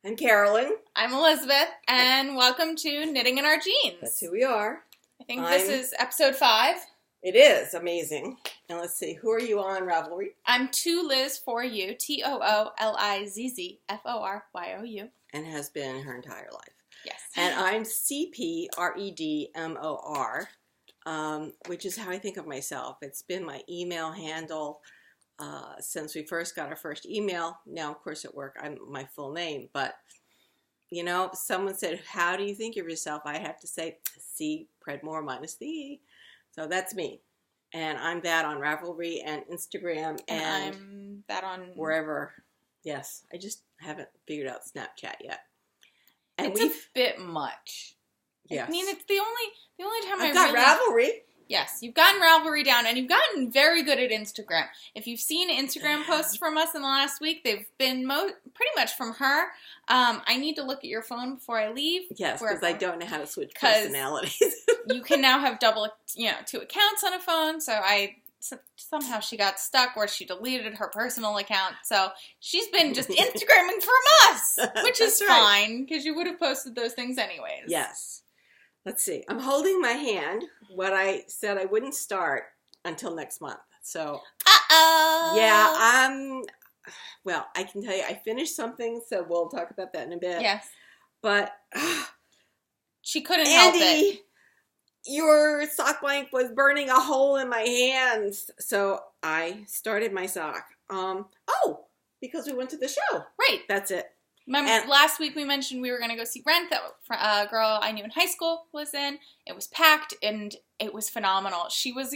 I'm Carolyn. I'm Elizabeth, and welcome to Knitting in Our Jeans. That's who we are. I think this is episode 5. It is amazing. And let's see, who are you on Ravelry? I'm Toolizzforyou, Toolizzforyou. And has been her entire life. Yes. And I'm cpredmor, which is how I think of myself. It's been my email handle since we first got our first email. Now, of course, at work, I'm my full name. But, you know, someone said, how do you think of yourself? I have to say, cpredmor minus the E. So that's me. And I'm that on Ravelry and Instagram. And I'm that on... wherever. Yes. I just haven't figured out Snapchat yet. And it's a bit much. Yes. I mean, it's the only time I've got Ravelry. Yes, you've gotten Ravelry down, and you've gotten very good at Instagram. If you've seen Instagram posts from us in the last week, they've been pretty much from her. I need to look at your phone before I leave. Yes, because I don't know how to switch personalities. You can now have two accounts on a phone, so somehow she got stuck where she deleted her personal account. So she's been just Instagramming from us, which is fine, because you would have posted those things anyways. Yes. Let's see. I'm holding my hand. What I said I wouldn't start until next month. So, yeah, well, I can tell you I finished something, so we'll talk about that in a bit. Yes. But she couldn't help it. Your sock blank was burning a hole in my hands. So I started my sock. Because we went to the show. Right. That's it. Last week we mentioned we were going to go see Rent that a girl I knew in high school was in. It was packed and it was phenomenal. She was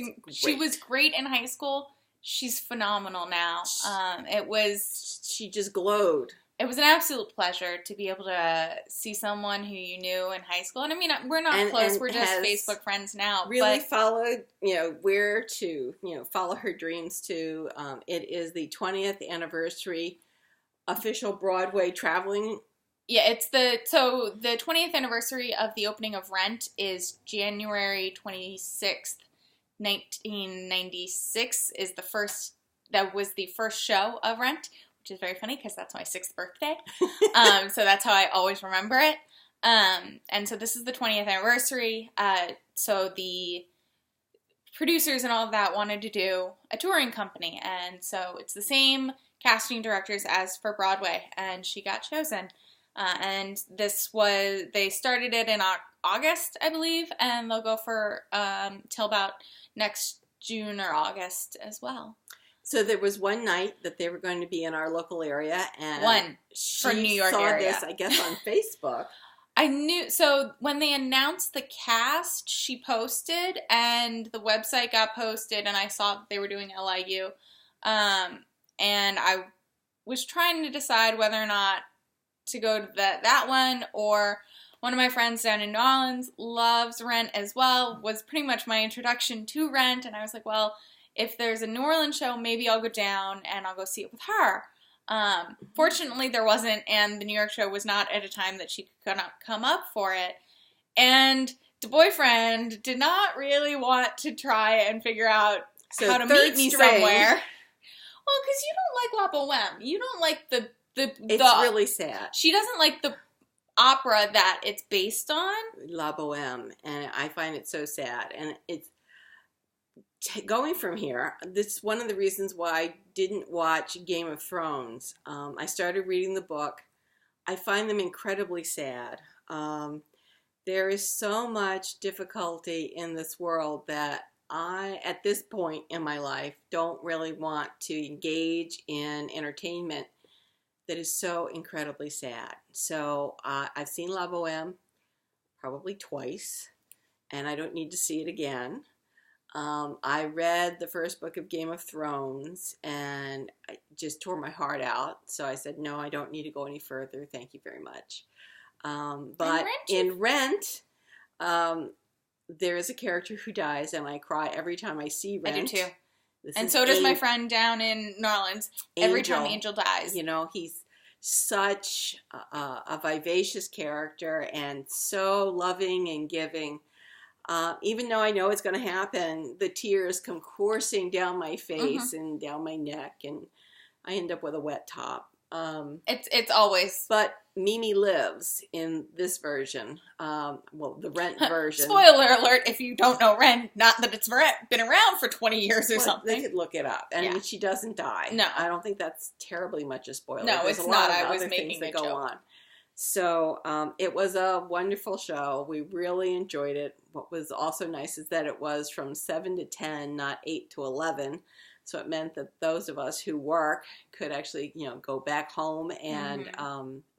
great in high school. She's phenomenal now. She just glowed. It was an absolute pleasure to be able to see someone who you knew in high school. And I mean, we're not close. We're just Facebook friends now. Really followed, where to, follow her dreams to. It is the 20th anniversary official Broadway traveling. Yeah, it's the 20th anniversary of the opening of Rent is January 26th, 1996 that was the first show of Rent, which is very funny because that's my 6th birthday. So that's how I always remember it. And so this is the 20th anniversary. So the producers and all of that wanted to do a touring company. And so it's the same casting directors as for Broadway, and she got chosen. And they started it in August, I believe, and they'll go for till about next June or August as well. So there was one night that they were going to be in our local area, and for New York area. This, I guess, on Facebook. I knew, so when they announced the cast, she posted, and the website got posted, and I saw that they were doing LIU. And I was trying to decide whether or not to go to that one, or one of my friends down in New Orleans loves Rent as well, was pretty much my introduction to Rent, and I was like, well, if there's a New Orleans show, maybe I'll go down and I'll go see it with her. Fortunately, there wasn't, and the New York show was not at a time that she could come up for it, and the boyfriend did not really want to try and figure out how to meet me somewhere. Well, because you don't like La Boheme. You don't like It's really sad. She doesn't like the opera that it's based on. La Boheme. And I find it so sad. And it's going from here. This is one of the reasons why I didn't watch Game of Thrones. I started reading the book. I find them incredibly sad. There is so much difficulty in this world that I, at this point in my life, don't really want to engage in entertainment that is so incredibly sad. So I've seen La Boheme probably twice, and I don't need to see it again. I read the first book of Game of Thrones, and I just tore my heart out. So I said, no, I don't need to go any further. Thank you very much. But in Rent, there is a character who dies, and I cry every time I see Rent. I do too. And so does my friend down in New Orleans. Every time Angel dies. He's such a vivacious character and so loving and giving. Even though I know it's going to happen, the tears come coursing down my face and down my neck, and I end up with a wet top. It's always. But Mimi lives in this version. The Rent version. Spoiler alert, if you don't know Rent, not that it's been around for 20 years or something. They could look it up. And she doesn't die. No. I don't think that's terribly much a spoiler. No, There's it's a lot not. of I was other making things that a go joke. on. So it was a wonderful show. We really enjoyed it. What was also nice is that it was from 7 to 10, not 8 to 11. So it meant that those of us who work could actually, go back home and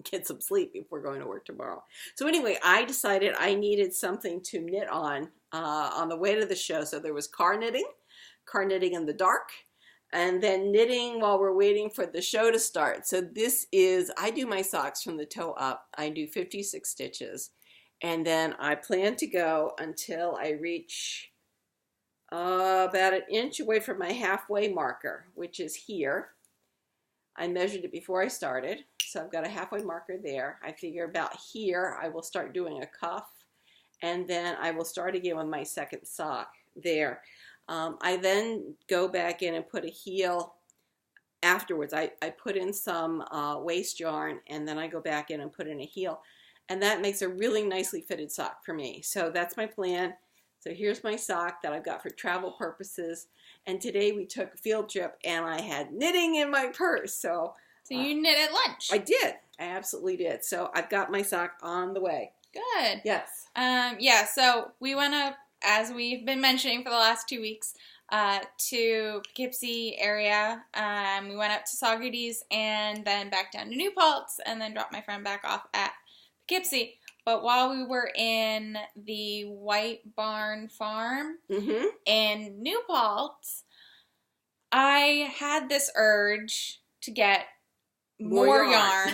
get some sleep if we're going to work tomorrow. So anyway, I decided I needed something to knit on the way to the show. So there was car knitting in the dark, and then knitting while we're waiting for the show to start. So I do my socks from the toe up. I do 56 stitches. And then I plan to go until I reach about an inch away from my halfway marker, which is here. I measured it before I started, so I've got a halfway marker there. I figure about here I will start doing a cuff, and then I will start again with my second sock there. I then go back in and put a heel afterwards. I put in some waste yarn, and then I go back in and put in a heel, and that makes a really nicely fitted sock for me. So that's my plan. So here's my sock that I've got for travel purposes. And today we took a field trip and I had knitting in my purse. So you knit at lunch. I did. I absolutely did. So I've got my sock on the way. Good. Yes. So we went up, as we've been mentioning for the last 2 weeks, to Poughkeepsie area. We went up to Saugerties and then back down to New Paltz and then dropped my friend back off at Poughkeepsie. But while we were in the White Barn Farm in New Paltz, I had this urge to get more yarn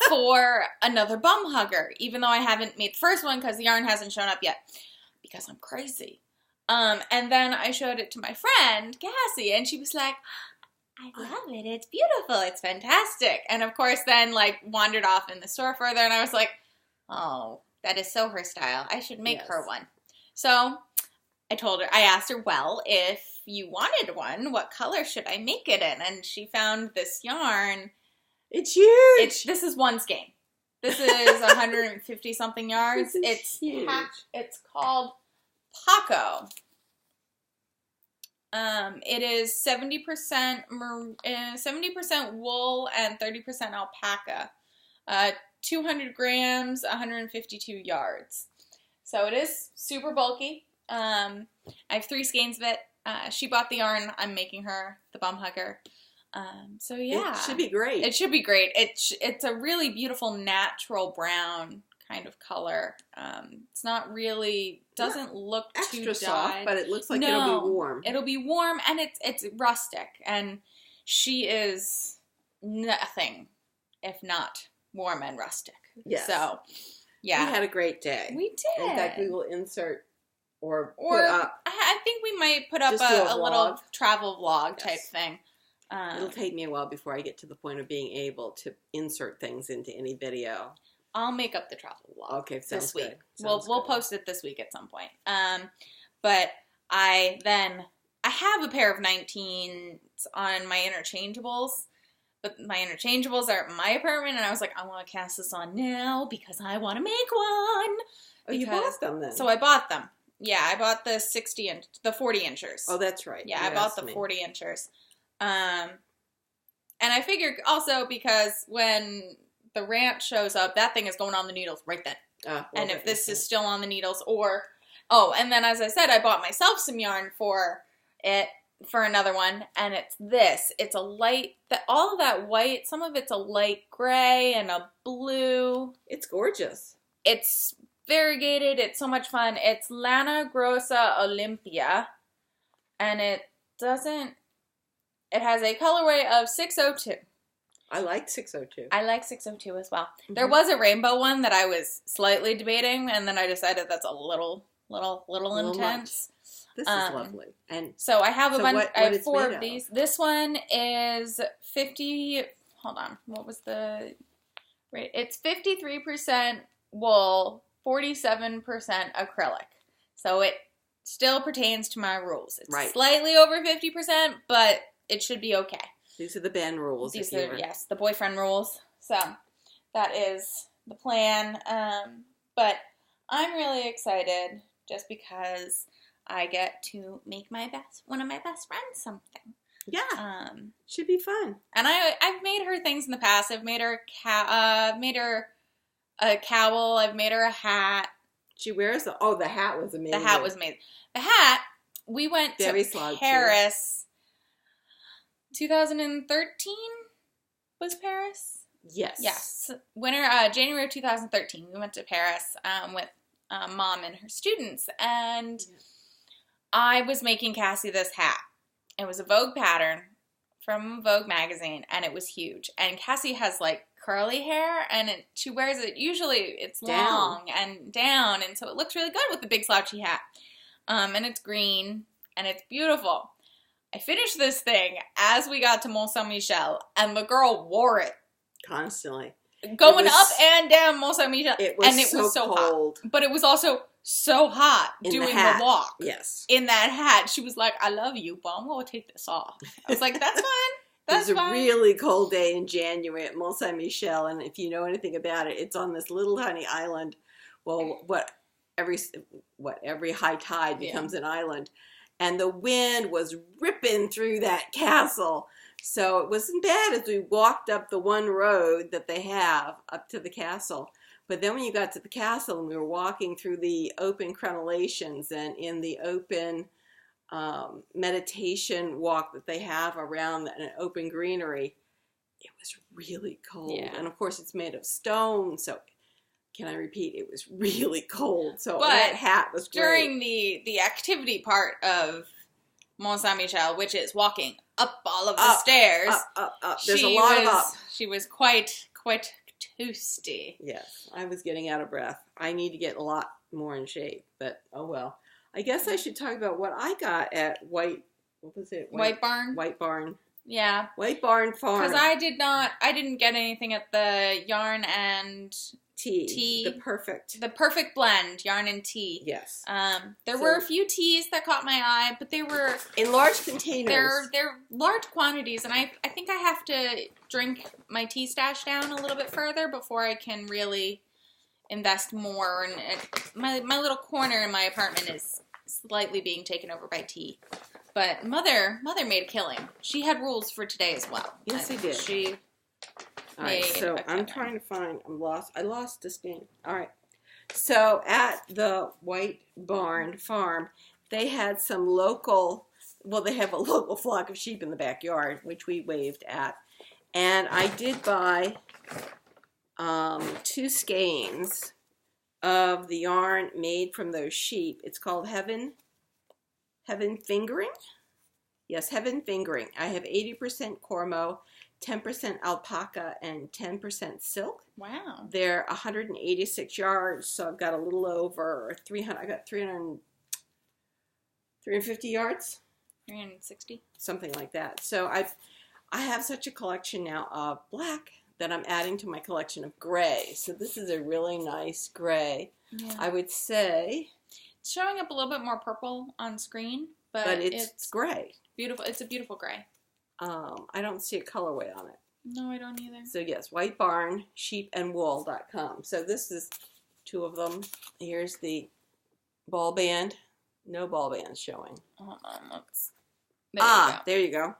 for another Bumhugger, even though I haven't made the first one because the yarn hasn't shown up yet, because I'm crazy. And then I showed it to my friend, Cassie, and she was like, I love it. It's beautiful. It's fantastic. And of course then wandered off in the store further, and I was like, oh, that is so her style. I should make her one. So I asked her, well, if you wanted one, what color should I make it in? And she found this yarn. It's huge. This is one skein. This is 150 something yards. It's huge. It's called Paco. It is 70% wool and 30% alpaca. 200 grams, 152 yards. So it is super bulky. I have 3 skeins of it. She bought the yarn. I'm making her the Bumhugger. So yeah. It should be great. It should be great. It's a really beautiful natural brown kind of color. It's not really, doesn't look extra too dyed. soft, but it looks like it'll be warm. It'll be warm, and it's rustic, and she is nothing if not warm and rustic. Yes. So, yeah. We had a great day. We did. In fact, we will insert or put up. I think we might put up a little travel vlog type thing. It'll take me a while before I get to the point of being able to insert things into any video. I'll make up the travel vlog. Okay, sounds this week. Good. We'll post it this week at some point. But I have a pair of 19s on my interchangeables. But my interchangeables are at my apartment, and I was like, I want to cast this on now because I want to make one. Oh, you bought them then? So I bought them. Yeah, I bought the 40 inchers. Oh, that's right. Yeah, I bought the 40 inchers. And I figured also because when the ranch shows up, that thing is going on the needles right then. And if this is still on the needles and then as I said, I bought myself some yarn for it. For another one, and it's this. It's a light, all of that white, some of it's a light gray and a blue. It's gorgeous. It's variegated. It's so much fun. It's Lana Grossa Olympia, and it has a colorway of 602. I like 602. I like 602 as well. Mm-hmm. There was a rainbow one that I was slightly debating, and then I decided that's a little intense. Much. This is lovely. And so I have a bunch. I have 4 of these. This one is 50. Hold on. What was the rate? It's 53% wool, 47% acrylic. So it still pertains to my rules. It's slightly over 50%, but it should be okay. These are the Ben rules. These are, yes, the boyfriend rules. So that is the plan. But I'm really excited just because I get to make one of my best friends something. Yeah. Should be fun. And I've made her things in the past. I've made her a cowl. I've made her a hat. She wears the hat was amazing. The hat was amazing. The hat, we went to Paris. 2013 was Paris? Yes. Yes. January of 2013, we went to Paris with Mom and her students, and I was making Cassie this hat. It was a Vogue pattern from Vogue magazine, and it was huge. And Cassie has like curly hair, and she wears it, usually it's long and down, and so it looks really good with the big slouchy hat. And it's green, and it's beautiful. I finished this thing as we got to Mont Saint-Michel, and the girl wore it. Constantly. Going up and down Mont Saint-Michel. It was so cold. Hot. But it was also so hot doing the walk. Yes. In that hat. She was like, I love you, but I'm going to take this off. I was like, that's fine. That's fine. It was a really cold day in January at Mont Saint-Michel, and if you know anything about it, it's on this little tiny island. Well, every high tide becomes an island. And the wind was ripping through that castle. So it wasn't bad as we walked up the one road that they have up to the castle. But then when you got to the castle and we were walking through the open crenellations and in the open meditation walk that they have around an open greenery, it was really cold. Yeah. And of course it's made of stone, so can I repeat, it was really cold. So that hat was great. During the activity part of Mont Saint-Michel, which is walking up all of the stairs. Up. There's a lot of up. She was quite toasty. Yes, I was getting out of breath. I need to get a lot more in shape, but oh well. I guess I should talk about what I got at White Barn? White Barn. Yeah. White Barn Farm. Because I didn't get anything at the yarn and tea. The perfect blend, yarn and tea. Yes. There were a few teas that caught my eye, but they were in large containers. They're large quantities, and I think I have to drink my tea stash down a little bit further before I can really invest more. And my little corner in my apartment is slightly being taken over by tea. But Mother made a killing. She had rules for today as well. Yes, she did. All right, so I'm trying to find. I lost this game. All right. So at the White Barn Farm, they had some local. Well, they have a local flock of sheep in the backyard, which we waved at, and I did buy 2 skeins of the yarn made from those sheep. It's called Heaven Fingering. Yes, Heaven Fingering. I have 80% Cormo, 10% alpaca, and 10% silk. Wow. They're 186 yards, so I've got a little over 300. I got 350 yards. 360. Something like that. So I have such a collection now of black that I'm adding to my collection of gray. So this is a really nice gray. Yeah. I would say it's showing up a little bit more purple on screen, but it's gray. Beautiful. It's a beautiful gray. I don't see a colorway on it. No, I don't either. So yes, White Barn, sheepandwool.com. So this is 2 of them. Here's the ball band. No ball bands showing. Hold on, there you go.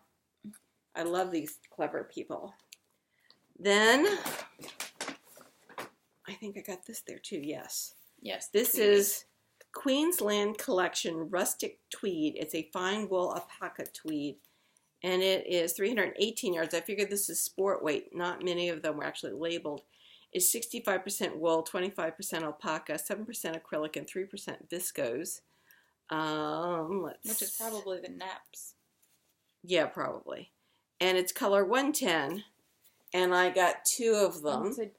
I love these clever people. Then, I think I got this there too, yes. Yes. This is Queensland Collection Rustic Tweed. It's a fine wool alpaca tweed. And it is 318 yards. I figured this is sport weight. Not many of them were actually labeled. It's 65% wool, 25% alpaca, 7% acrylic, and 3% viscose. Which is probably the naps. Yeah, probably. And it's color 110. And I got 2 of them. It's a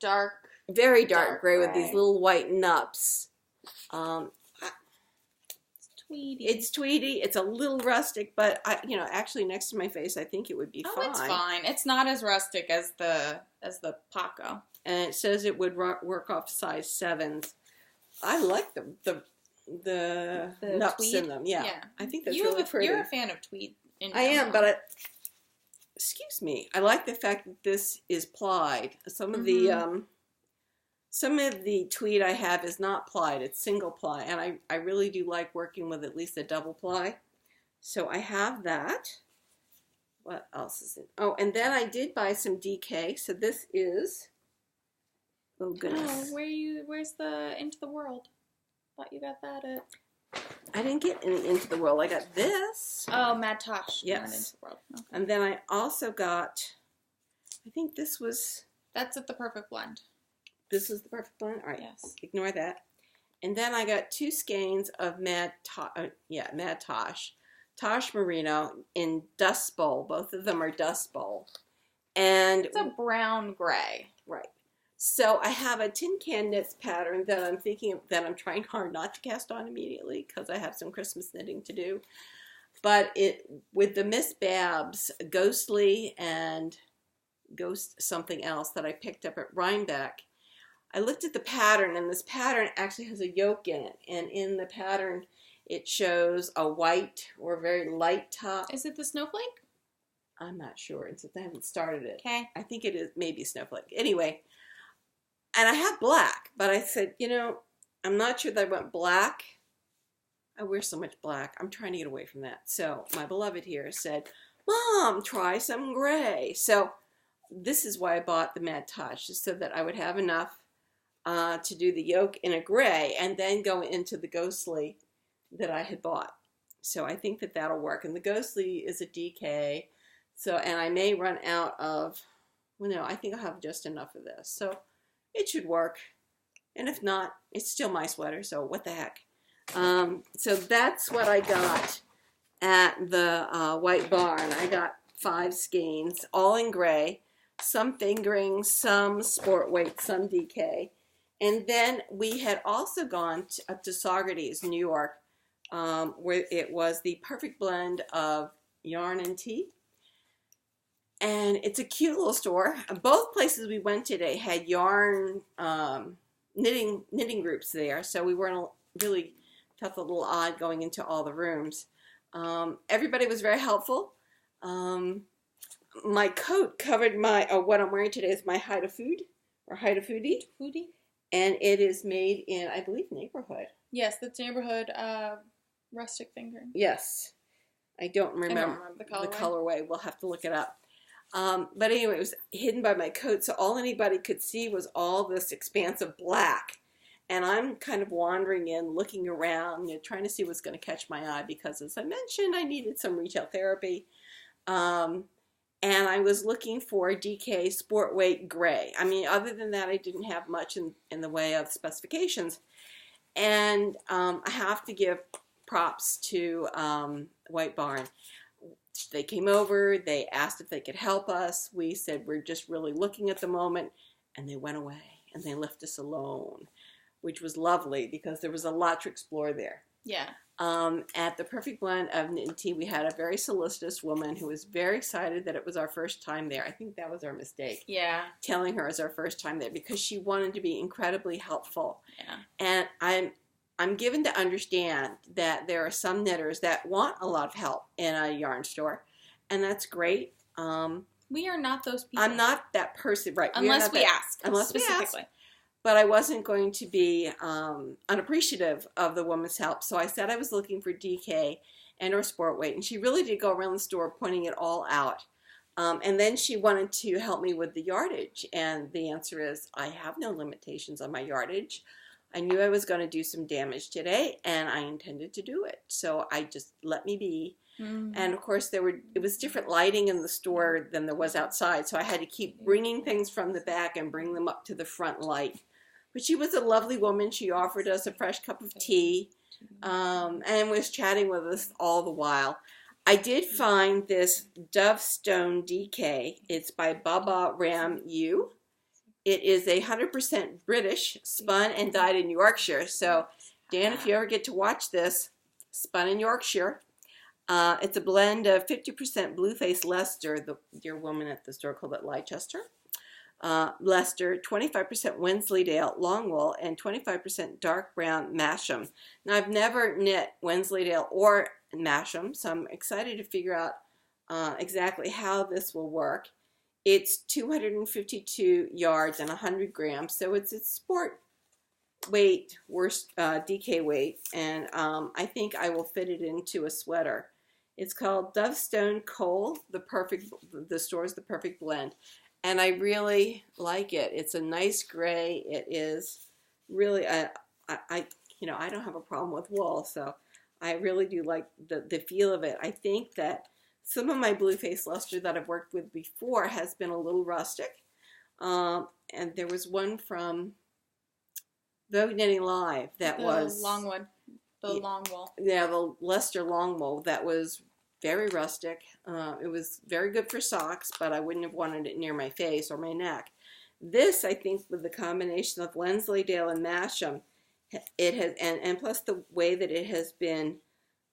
very dark gray with these little white nups. It's tweedy. It's a little rustic, but actually next to my face, I think it would be fine. It's fine. It's not as rustic as the Paco. And it says it would work off size 7s. I like the nups tweed? in them. Yeah. I think that's really pretty. You're a fan of tweed. I am, but excuse me, I like the fact that this is plied. Some of the tweed I have is not plied, it's single ply, and I really do like working with at least a double ply. So I have that. What else is it? Oh, and then I did buy some DK. So this is, oh goodness. Oh, where's the Into the World? Thought you got that at... I didn't get any Into the World. I got this. Oh, Mad Tosh. Yes. Not Into the World. Okay. And then I also got, I think this was... That's at the Perfect Blend. This is the Perfect Blend? All right. Yes. Ignore that. And then I got 2 skeins of Mad Tosh. Tosh Merino in Dust Bowl. Both of them are Dust Bowl. And it's a brown gray. Right. So I have a Tin Can Knits pattern that I'm thinking that I'm trying hard not to cast on immediately because I have some Christmas knitting to do. But it with the Miss Babs Ghostly and Ghost something else that I picked up at Rhinebeck, I looked at the pattern, and this pattern actually has a yoke in it. And in the pattern, it shows a white or very light top. Is it the Snowflake? I'm not sure. I haven't started it. Okay. I think it is maybe Snowflake. Anyway, and I have black, but I said, you know, I'm not sure that I want black. I wear so much black. I'm trying to get away from that. So my beloved here said, Mom, try some gray. So this is why I bought the Mad Touch, just so that I would have enough to do the yoke in a gray and then go into the Ghostly that I had bought. So I think that that'll work. And the Ghostly is a DK. So, and I may run out of, well, no, I think I'll have just enough of this. So it should work. And if not, it's still my sweater. So what the heck. So that's what I got at the White Barn. I got 5 skeins, all in gray, some fingering, some sport weight, some DK. And then we had also gone up to Saugerties, New York, where it was the perfect blend of yarn and tea. And it's a cute little store. Both places we went today had yarn knitting groups there, so we weren't really felt a little odd going into all the rooms. Everybody was very helpful. My coat covered my, what I'm wearing today is my Haida Food, or Haida Foodie. Foodie? And it is made in, I believe, Neighborhood. Yes, that's Neighborhood rustic fingering. Yes. I don't remember the colorway. We'll have to look it up. But anyway, it was hidden by my coat, so all anybody could see was all this expanse of black. And I'm kind of wandering in, looking around, you know, trying to see what's going to catch my eye because, as I mentioned, I needed some retail therapy. And I was looking for DK Sport Weight Gray. I mean, other than that, I didn't have much in the way of specifications. And I have to give props to White Barn. They came over, they asked if they could help us. We said, we're just really looking at the moment. And they went away and they left us alone, which was lovely because there was a lot to explore there. Yeah. At the Perfect Blend of Knit and Tea, we had a very solicitous woman who was very excited that it was our first time there. I think that was our mistake. Yeah. Telling her it was our first time there because she wanted to be incredibly helpful. Yeah. And I'm given to understand that there are some knitters that want a lot of help in a yarn store, and that's great. We are not those people. I'm not that person, right? Unless we ask. Unless specifically. We ask. But I wasn't going to be unappreciative of the woman's help. So I said I was looking for DK and or sport weight. And she really did go around the store pointing it all out. And then she wanted to help me with the yardage. And the answer is I have no limitations on my yardage. I knew I was going to do some damage today, and I intended to do it. So I just let me be. Mm-hmm. And of course, it was different lighting in the store than there was outside. So I had to keep bringing things from the back and bring them up to the front light. But she was a lovely woman. She offered us a fresh cup of tea and was chatting with us all the while. I did find this Dove Stone DK. It's by Baba Ram Yu. It is 100% British, spun and dyed in Yorkshire. So, Dan, if you ever get to watch this, spun in Yorkshire. It's a blend of 50% Blueface Leicester, the dear woman at the store called it Leicester. Leicester, 25% Wensleydale long wool, and 25% dark brown Masham. Now, I've never knit Wensleydale or Masham, so I'm excited to figure out exactly how this will work. It's 252 yards and 100 grams, so it's sport weight, worst DK weight, and I think I will fit it into a sweater. It's called Dovestone Coal, the store's The Perfect Blend, and I really like it. It's a nice gray. It is really, I don't have a problem with wool, so I really do like the feel of it. I think that some of my blue face luster that I've worked with before has been a little rustic. And there was one from Vogue Knitting Live that was... long one. The long wool. Yeah, the Leicester long wool that was very rustic. It was very good for socks, but I wouldn't have wanted it near my face or my neck. This, I think, with the combination of Wensleydale and Masham, it has, and plus the way that it has been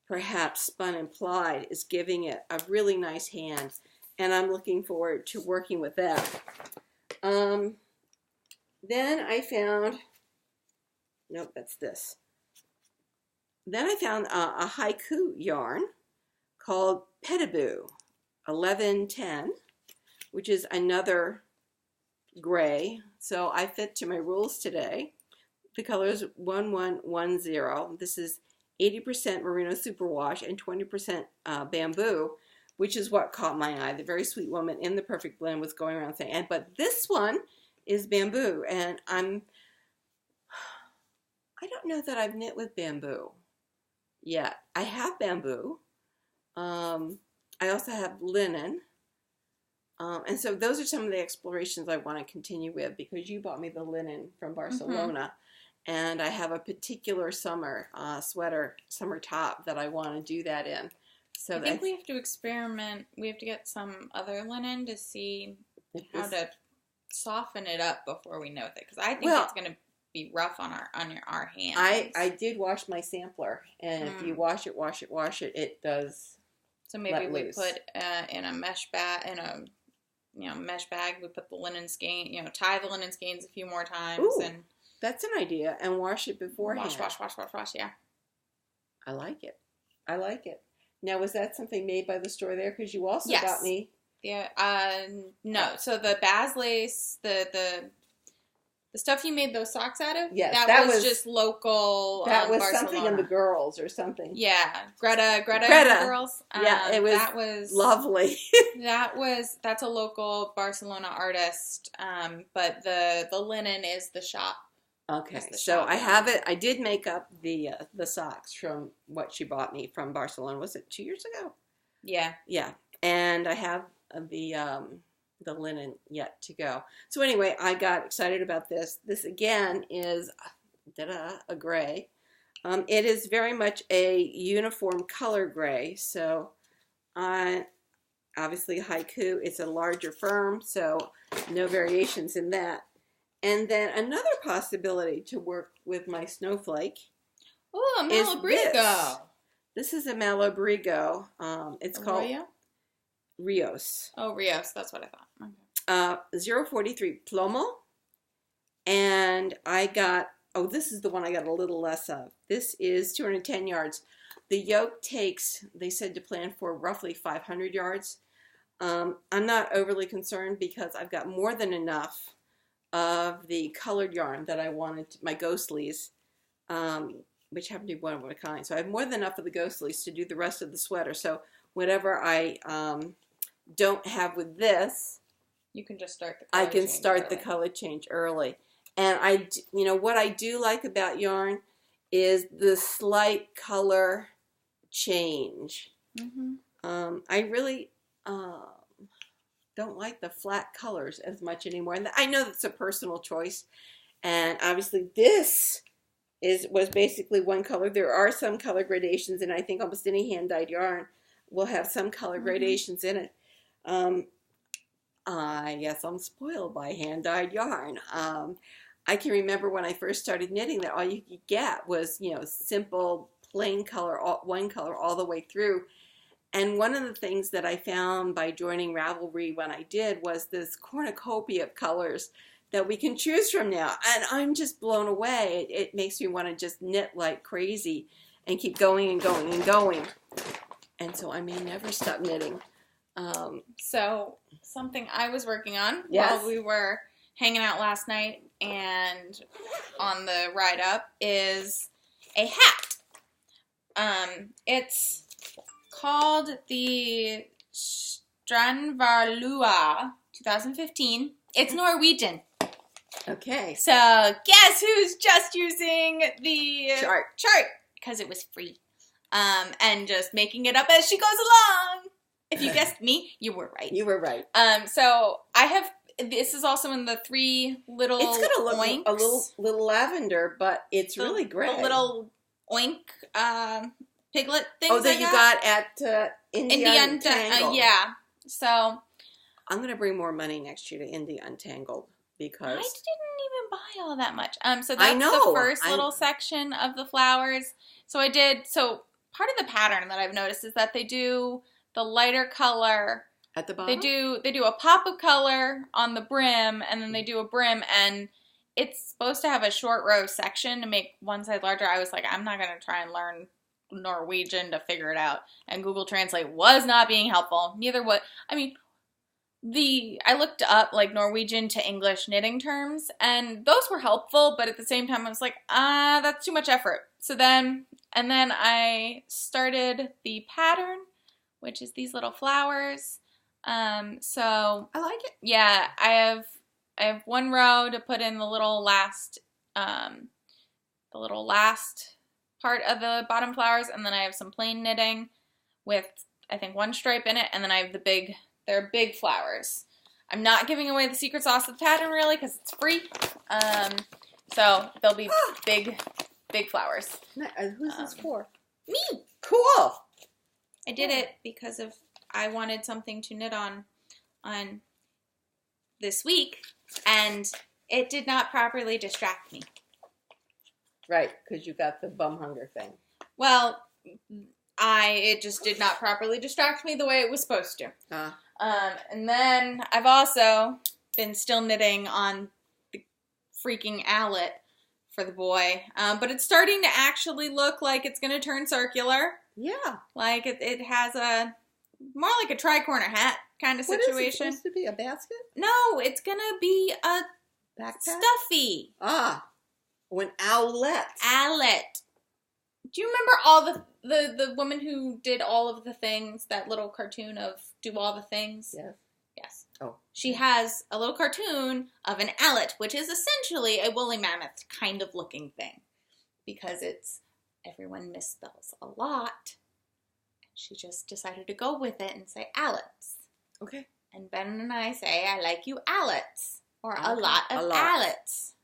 perhaps spun and plied, is giving it a really nice hand, and I'm looking forward to working with that. Then I found, nope, that's this. Then I found a haiku yarn called Petaboo 1110, which is another gray, so I fit to my rules today. The color is 1110. This is 80% merino superwash and 20% bamboo, which is what caught my eye. The very sweet woman in The Perfect Blend was going around saying, but this one is bamboo, and I don't know that I've knit with bamboo yet. I have bamboo. I also have linen. And so those are some of the explorations I want to continue with, because you bought me the linen from Barcelona. And I have a particular summer sweater, summer top that I want to do that in. So I think we have to experiment. We have to get some other linen to see how to soften it up before we know it. Because I think it's going to be rough on our hands. I did wash my sampler, and if you wash it, it does. So maybe we put in a mesh bag, mesh bag. We put the linen skein, tie the linen skeins a few more times. Ooh. And That's an idea, and wash it beforehand. Wash, yeah. I like it. Now, was that something made by the store there? Because you also Yes. got me... Yeah, no. So the Baz lace, the stuff you made those socks out of, yes, that was just local. That was Barcelona. something in the girls or something. Yeah, Greta girls. Yeah, that was lovely. That's a local Barcelona artist. But the linen is the shop. Okay, so I have it. I did make up the socks from what she bought me from Barcelona. Was it 2 years ago? Yeah. Yeah, and I have the linen yet to go. So anyway, I got excited about this. This again is a gray. It is very much a uniform color gray. So obviously haiku. It's a larger firm, so no variations in that. And then another possibility to work with my snowflake. Oh, a Malabrigo. This is a Malabrigo. It's called Rios. Oh, Rios. That's what I thought. Okay. 043 Plomo. And I got, this is the one I got a little less of. This is 210 yards. The yoke takes, they said to plan for roughly 500 yards. I'm not overly concerned because I've got more than enough of the colored yarn that I wanted, my ghostlies, which happen to be one of a kind. So I have more than enough of the ghostlies to do the rest of the sweater. So whatever I don't have with this, you can just start the color change. I can start the color change early. And what I do like about yarn is the slight color change. Mm-hmm. I really don't like the flat colors as much anymore. And I know that's a personal choice. And obviously this was basically one color. There are some color gradations, and I think almost any hand-dyed yarn will have some color gradations in it. I guess I'm spoiled by hand-dyed yarn. I can remember when I first started knitting that all you could get was, simple, plain color, one color all the way through. And one of the things that I found by joining Ravelry when I did was this cornucopia of colors that we can choose from now. And I'm just blown away. It makes me want to just knit like crazy and keep going and going and going. And so I may never stop knitting. So, something I was working on Yes. while we were hanging out last night and on the ride up is a hat. It's called the Strandvarlua 2015. It's Norwegian. Okay. So, guess who's just using the Chart. Because it was free. And just making it up as she goes along. If you guessed me, you were right. You were right. So I have, this is also in the 3 little It's going to look oinks. a little lavender, but it's really great. The little oink piglet things. Oh, that you got at India Untangled. Yeah. So I'm going to bring more money next year to India Untangled because I didn't even buy all that much. So I that's know. the first little section of the flowers. So part of the pattern that I've noticed is that they do the lighter color at the bottom. They do a pop of color on the brim, and then they do a brim, and it's supposed to have a short row section to make one side larger. I was like, I'm not going to try and learn Norwegian to figure it out. And Google Translate was not being helpful. Neither was, I looked up like Norwegian to English knitting terms, and those were helpful, but at the same time I was like, that's too much effort. And then I started the pattern, which is these little flowers. So I like it. Yeah, I have 1 row to put in the little last part of the bottom flowers, and then I have some plain knitting with, I think, 1 stripe in it, and then I have they're big flowers. I'm not giving away the secret sauce of the pattern really because it's free. So they'll be big flowers. Who's this for? Me. Cool. I did it because I wanted something to knit on this week, and it did not properly distract me. Right, because you got the Bumhugger thing. Well, it just did not properly distract me the way it was supposed to. And then I've also been still knitting on the freaking Allet for the boy, but it's starting to actually look like it's going to turn circular. Yeah. Like it has more like a tri-corner hat kind of situation. What is it supposed to be? A basket? No, it's going to be a backpack? Stuffy. An owlet. Allet. Do you remember all the woman who did all of the things, that little cartoon of Do All the Things? Yes. Yes. Oh. She has a little cartoon of an allet, which is essentially a woolly mammoth kind of looking thing. Because everyone misspells a lot. She just decided to go with it and say allets. Okay. And Ben and I say, I like you allets. Or a lot of allets.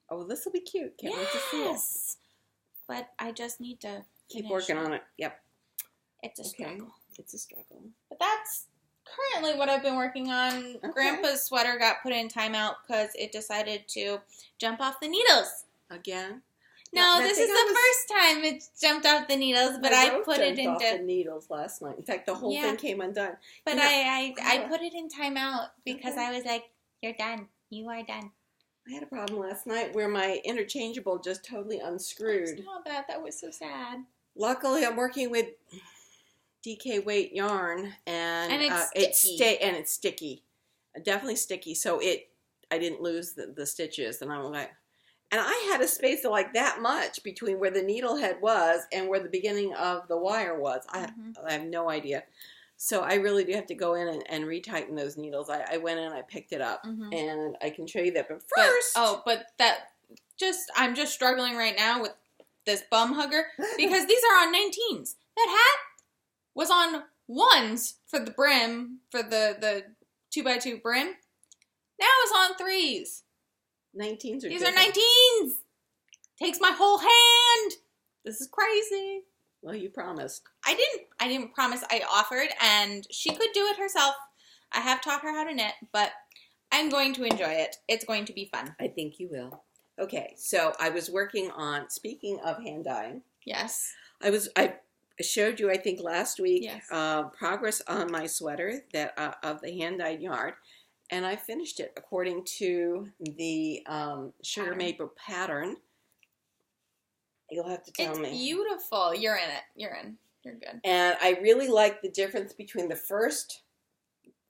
Oh, this will be cute. Can't wait to see it. But I just need to keep working on it. Yep. It's a struggle. It's a struggle. But that's currently what I've been working on. Okay. Grandpa's sweater got put in timeout because it decided to jump off the needles. Again? No, this is the first time it jumped off the needles, but I put it into off the needles last night. In fact, the whole thing came undone. But I put it in timeout because I was like, you're done. You are done. I had a problem last night where my interchangeable just totally unscrewed. I saw that. That was so sad. Luckily, I'm working with DK weight yarn, and it's sticky. Definitely sticky. So I didn't lose the stitches, and I'm like, and I had a space of like that much between where the needle head was and where the beginning of the wire was. I have no idea. So I really do have to go in and retighten those needles. I went in and I picked it up, and I can show you that. But first, I'm just struggling right now with this Bumhugger because these are on 19s. That hat was on 1s for the brim, for the 2x2 brim. Now it's on 3s. 19s are These are 19s. Takes my whole hand. This is crazy. Well, you promised. I didn't promise. I offered, and she could do it herself. I have taught her how to knit, but I'm going to enjoy it. It's going to be fun. I think you will. Okay, so I was working on, speaking of hand dyeing. Yes. I showed you, I think, last week, yes. Progress on my sweater of the hand-dyed yarn, and I finished it according to the sugar maple pattern. You'll have to tell me. It's beautiful. You're in it. You're in. You're good. And I really like the difference between the first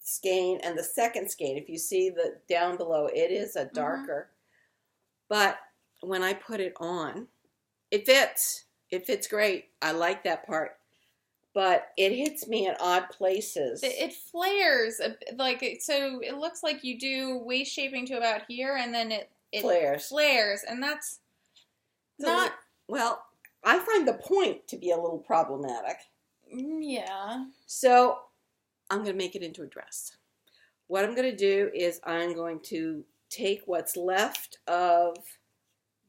skein and the second skein. If you see the down below, it is a darker. But when I put it on, it fits. It fits great. I like that part. But it hits me at odd places. It flares, like, so it looks like you do waist shaping to about here, and then it flares, and that's not... Well, I find the point to be a little problematic. Yeah. So I'm going to make it into a dress. What I'm going to do is I'm going to take what's left of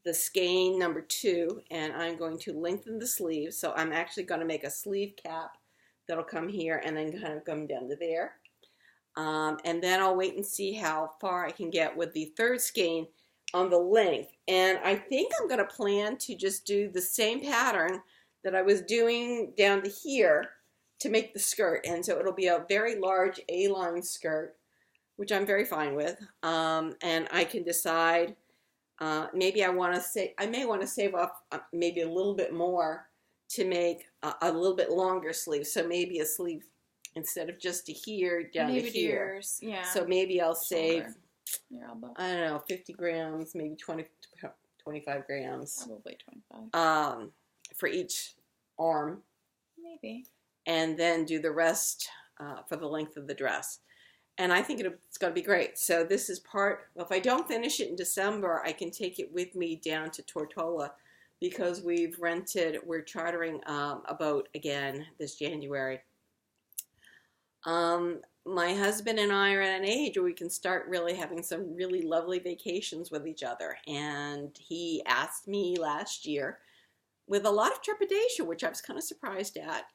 the skein number 2, and I'm going to lengthen the sleeves. So I'm actually going to make a sleeve cap that'll come here and then kind of come down to there. And then I'll wait and see how far I can get with the third skein on the length. And I think I'm going to plan to just do the same pattern that I was doing down to here to make the skirt. And so it'll be a very large A-line skirt, which I'm very fine with. And I can decide, maybe I may want to save off maybe a little bit more to make a little bit longer sleeve. So maybe a sleeve instead of just to here, down maybe to here. Yours, yeah. So maybe I'll save, your elbow. I don't know, 50 grams, maybe 25 grams. Probably 25. For each arm. Maybe. And then do the rest for the length of the dress. And I think it's going to be great. So this is part, well, if I don't finish it in December, I can take it with me down to Tortola because we're chartering a boat again this January. My husband and I are at an age where we can start really having some really lovely vacations with each other. And he asked me last year, with a lot of trepidation, which I was kind of surprised at,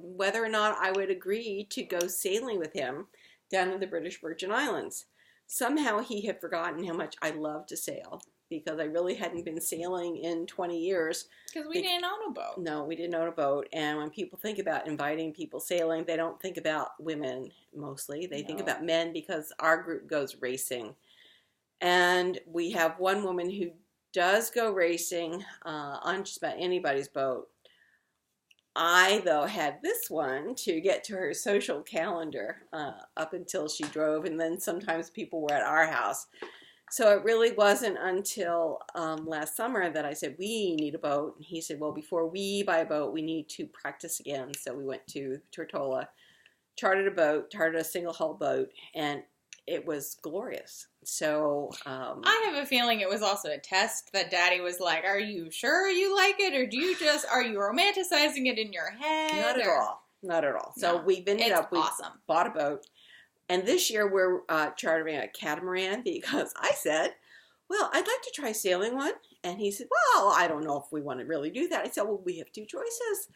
whether or not I would agree to go sailing with him down in the British Virgin Islands. Somehow he had forgotten how much I love to sail because I really hadn't been sailing in 20 years. Because we didn't own a boat. No, we didn't own a boat. And when people think about inviting people sailing, they don't think about women mostly. They think about men because our group goes racing. And we have one woman who does go racing on just about anybody's boat. I, though, had this one to get to her social calendar up until she drove, and then sometimes people were at our house. So it really wasn't until last summer that I said, we need a boat. And he said, well, before we buy a boat, we need to practice again. So we went to Tortola, chartered a single hull boat, and it was glorious. So I have a feeling it was also a test that Daddy was like, are you sure you like it, or are you romanticizing it in your head? Not at all. So we've ended up, we bought a boat. And this year we're chartering a catamaran because I said, well, I'd like to try sailing one. And he said, well, I don't know if we want to really do that. I said, well, we have two choices.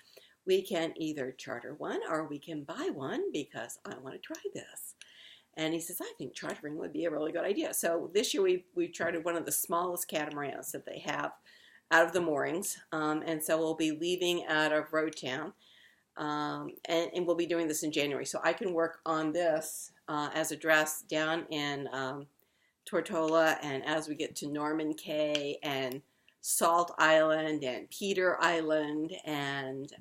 We can either charter one or we can buy one because I want to try this. And he says, I think chartering would be a really good idea. So this year we chartered one of the smallest catamarans that they have out of the moorings. And so we'll be leaving out of Roadtown. And we'll be doing this in January. So I can work on this as a dress down in Tortola. And as we get to Norman Cay and Salt Island and Peter Island and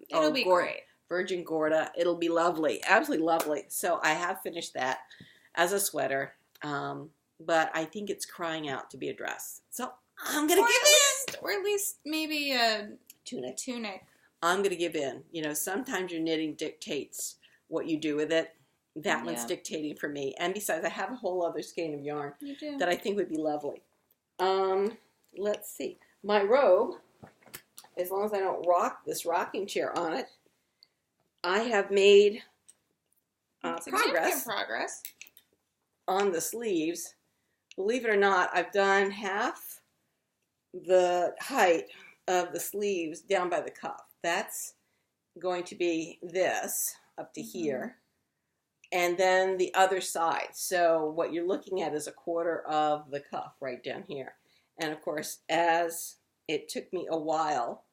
it'll be great. Virgin Gorda. It'll be lovely. Absolutely lovely. So I have finished that as a sweater. But I think it's crying out to be a dress. So I'm going to give in. Or at least maybe a tunic. I'm going to give in. You know, sometimes your knitting dictates what you do with it. That one's dictating for me. And besides, I have a whole other skein of yarn that I think would be lovely. Let's see. My robe, as long as I don't rock this rocking chair on it, I have made progress on the sleeves. Believe it or not, I've done half the height of the sleeves down by the cuff. That's going to be this up to here. And then the other side. So what you're looking at is a quarter of the cuff right down here. And of course, as it took me a while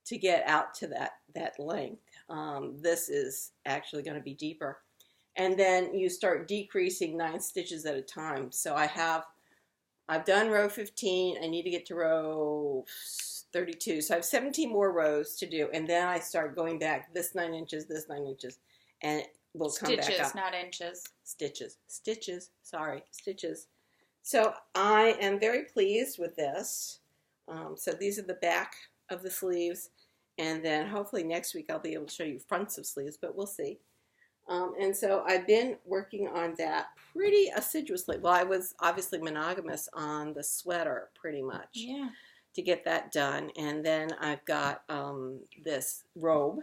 to get out to that length, this is actually going to be deeper. And then you start decreasing 9 stitches at a time. So I've done row 15. I need to get to row 32. So I have 17 more rows to do. And then I start going back this 9 inches, this 9 inches. And will come back Stitches, up. not inches. Stitches. Sorry, stitches. So I am very pleased with this. So these are the back of the sleeves. And then hopefully next week I'll be able to show you fronts of sleeves, but we'll see. And so I've been working on that pretty assiduously. Well, I was obviously monogamous on the sweater pretty much. Yeah. To get that done. And then I've got this robe.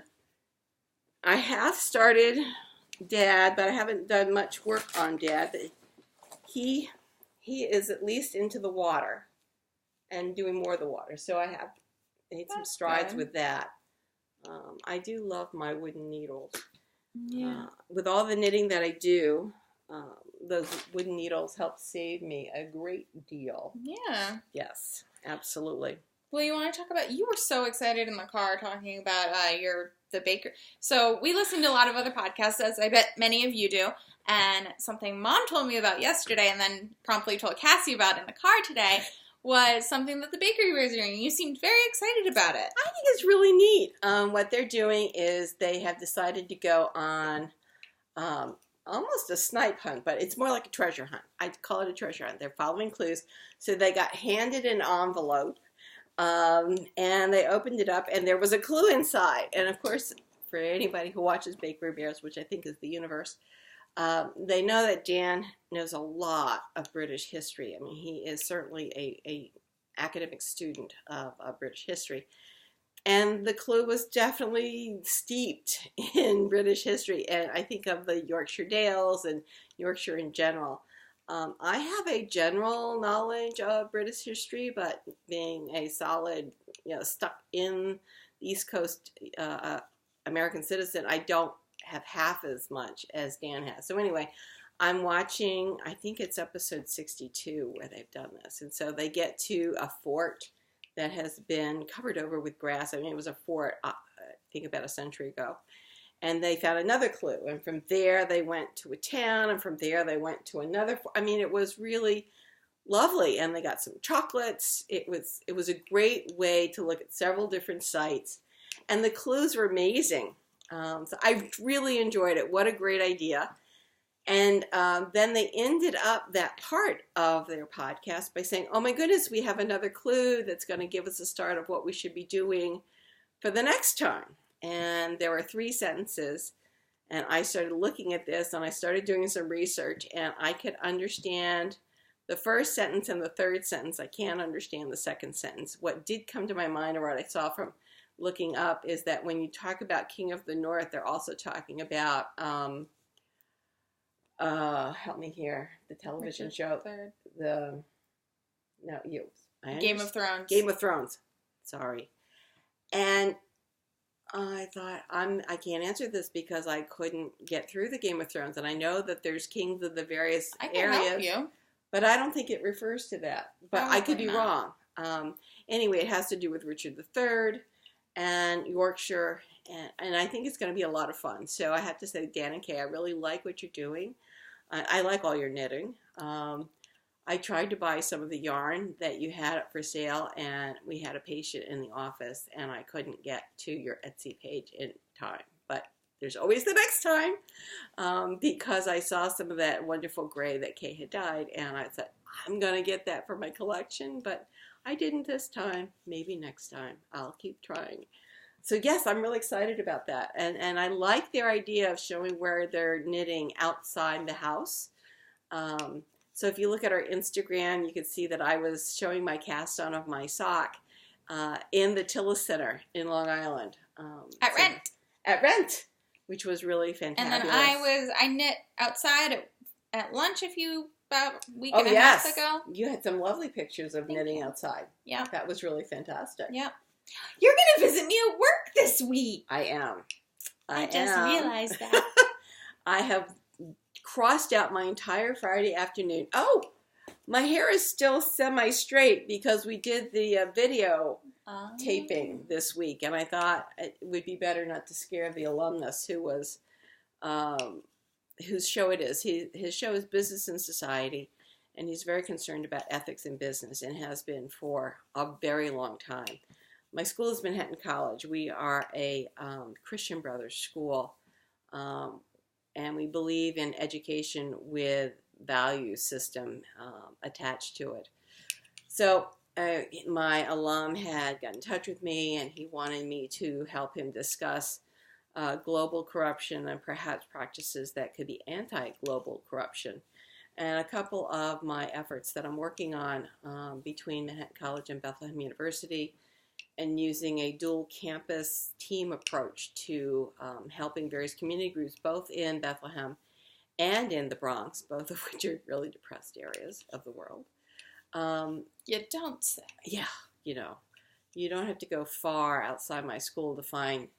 I have started Dad, but I haven't done much work on Dad. He is at least into the water and doing more of the water. So I have made some strides with that. I do love my wooden needles. Yeah. With all the knitting that I do, those wooden needles help save me a great deal. Yeah. Yes, absolutely. Well, you want to talk about, you were so excited in the car talking about the baker. So we listen to a lot of other podcasts, as I bet many of you do. And something Mom told me about yesterday and then promptly told Cassie about in the car today was something that the bakery was doing. You seemed very excited about it. I think it's really neat. What they're doing is they have decided to go on almost a snipe hunt, but it's more like a treasure hunt. I'd call it a treasure hunt. They're following clues. So they got handed an envelope, and they opened it up, and there was a clue inside. And of course, for anybody who watches Bakery Bears, which I think is the universe, they know that Dan knows a lot of British history. I mean, he is certainly a academic student of British history. And the clue was definitely steeped in British history. And I think of the Yorkshire Dales and Yorkshire in general. I have a general knowledge of British history, but being a solid, stuck in the East Coast American citizen, I don't have half as much as Dan has. So anyway, I'm watching, I think it's episode 62 where they've done this. And so they get to a fort that has been covered over with grass. I mean, it was a fort, I think about a century ago. And they found another clue. And from there, they went to a town. And from there, they went to another fort. I mean, it was really lovely. And they got some chocolates. It was a great way to look at several different sites. And the clues were amazing. So I really enjoyed it. What a great idea. And then they ended up that part of their podcast by saying, oh my goodness, we have another clue that's going to give us a start of what we should be doing for the next time. And there were 3 sentences. And I started looking at this and I started doing some research and I could understand the first sentence and the third sentence. I can't understand the second sentence. What did come to my mind or what I saw from looking up is that when you talk about King of the North, they're also talking about help me here. The television show. Game of Thrones. Game of Thrones. Sorry. And I thought, I can't answer this because I couldn't get through the Game of Thrones. And I know that there's kings of the various areas. I can help you. But I don't think it refers to that. But Probably I could be wrong. Anyway, it has to do with Richard III and Yorkshire. And I think it's going to be a lot of fun. So I have to say, Dan and Kay, I really like what you're doing. I like all your knitting. I tried to buy some of the yarn that you had up for sale, and we had a patient in the office, and I couldn't get to your Etsy page in time. But there's always the next time, because I saw some of that wonderful gray that Kay had dyed, and I thought, I'm going to get that for my collection, but I didn't this time. Maybe next time. I'll keep trying. So yes, I'm really excited about that. And I like their idea of showing where they're knitting outside the house. So if you look at our Instagram, you can see that I was showing my cast on of my sock in the Tillis Center in Long Island. At Rent, which was really fantastic. And then I knit outside at lunch about a week and a half ago. You had some lovely pictures of knitting outside. Yeah. That was really fantastic. Yeah. You're going to visit me at work this week. I am. I just realized that. I have crossed out my entire Friday afternoon. Oh, my hair is still semi-straight because we did the video taping this week. And I thought it would be better not to scare the alumnus who was, whose show it is. His show is Business and Society. And he's very concerned about ethics in business and has been for a very long time. My school is Manhattan College. We are a Christian Brothers school. and we believe in education with value system attached to it. So my alum had got in touch with me, and he wanted me to help him discuss global corruption and perhaps practices that could be anti-global corruption. And a couple of my efforts that I'm working on between Manhattan College and Bethlehem University, and using a dual campus team approach to helping various community groups, both in Bethlehem and in the Bronx, both of which are really depressed areas of the world. You don't say. Yeah, you know, you don't have to go far outside my school to find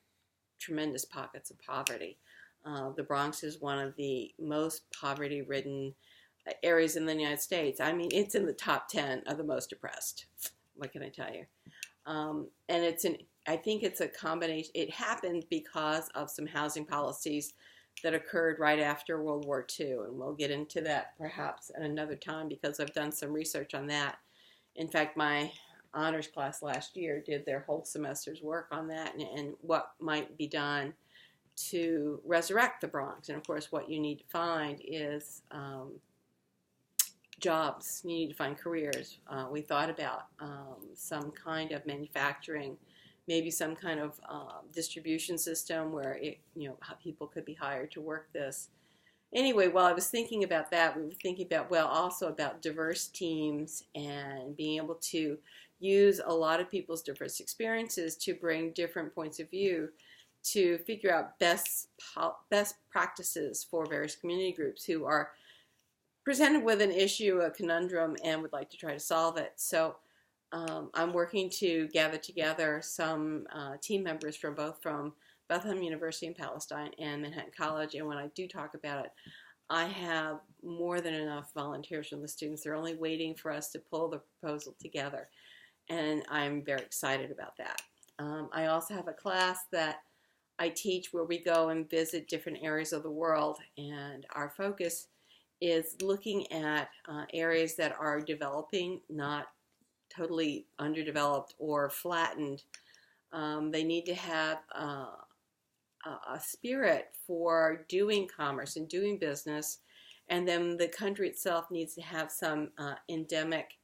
tremendous pockets of poverty. The Bronx is one of the most poverty-ridden areas in the United States. I mean, it's in the top 10 of the most depressed. What can I tell you? And I think it's a combination. It happened because of some housing policies that occurred right after World War II, and we'll get into that perhaps at another time because I've done some research on that. In fact, my honors class last year did their whole semester's work on that and what might be done to resurrect the Bronx. And of course, what you need to find is jobs. You need to find careers. We thought about some kind of manufacturing, maybe some kind of distribution system where people could be hired to work this. Anyway, while I was thinking about that, we were thinking about, also about diverse teams and being able to use a lot of people's diverse experiences to bring different points of view to figure out best practices for various community groups who are presented with an issue, a conundrum, and would like to try to solve it. So I'm working to gather together some team members from Bethlehem University in Palestine and Manhattan College, and when I do talk about it, I have more than enough volunteers from the students. They're only waiting for us to pull the proposal together, and I'm very excited about that. I also have a class that I teach where we go and visit different areas of the world, and our focus is looking at areas that are developing, not totally underdeveloped or flattened. They need to have a spirit for doing commerce and doing business, and then the country itself needs to have some endemic,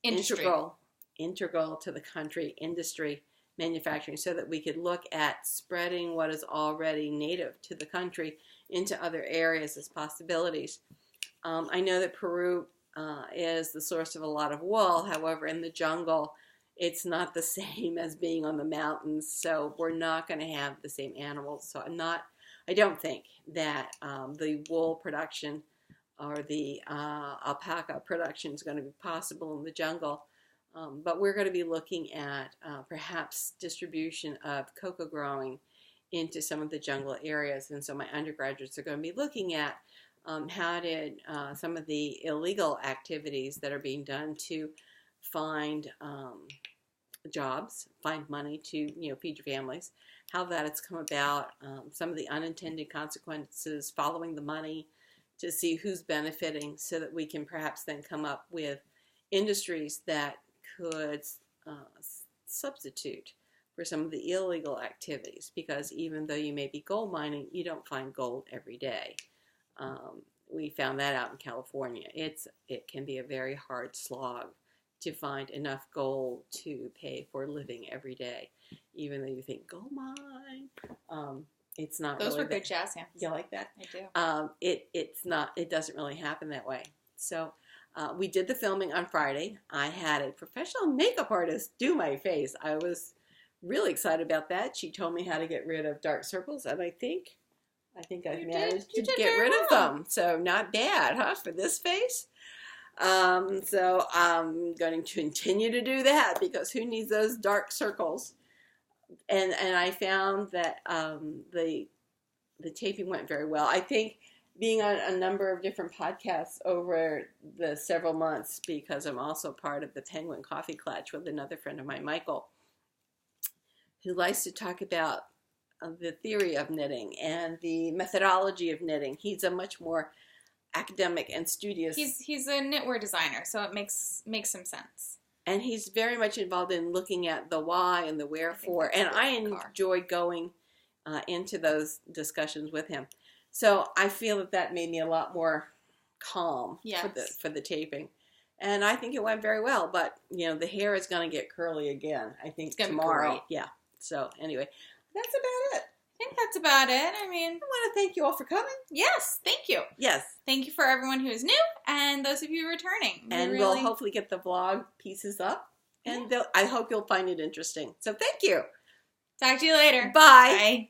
integral to the country industry manufacturing, so that we could look at spreading what is already native to the country into other areas as possibilities. I know that Peru is the source of a lot of wool. However, in the jungle, it's not the same as being on the mountains, so we're not going to have the same animals. So I don't think that the wool production or the alpaca production is going to be possible in the jungle. But we're going to be looking at perhaps distribution of cocoa growing into some of the jungle areas. And so my undergraduates are going to be looking at how did some of the illegal activities that are being done to find jobs, find money to feed your families, how that has come about, some of the unintended consequences following the money to see who's benefiting, so that we can perhaps then come up with industries that could substitute for some of the illegal activities, because even though you may be gold mining, you don't find gold every day. We found that out in California. It can be a very hard slog to find enough gold to pay for living every day, even though you think gold mine. It's not. Those really were good jazz hands. You like that? I do. It's not. It doesn't really happen that way. So we did the filming on Friday. I had a professional makeup artist do my face. I was really excited about that. She told me how to get rid of dark circles, and I think I've managed to get rid of them. So not bad, huh, for this face? So I'm going to continue to do that, because who needs those dark circles? And I found that the taping went very well. I think being on a number of different podcasts over the several months, because I'm also part of the Penguin Coffee Clutch with another friend of mine, Michael, who likes to talk about the theory of knitting and the methodology of knitting. He's a much more academic and studious. He's a knitwear designer, so it makes some sense. And he's very much involved in looking at the why and the wherefore. And I enjoy going into those discussions with him. So I feel that made me a lot more calm for the taping. And I think it went very well. But, the hair is going to get curly again, I think, tomorrow. Yeah. So anyway, that's about it. I think that's about it. I mean, I want to thank you all for coming. Yes, thank you. Yes. Thank you for everyone who is new and those of you returning. We'll hopefully get the vlog pieces up. And I hope you'll find it interesting. So thank you. Talk to you later. Bye. Bye.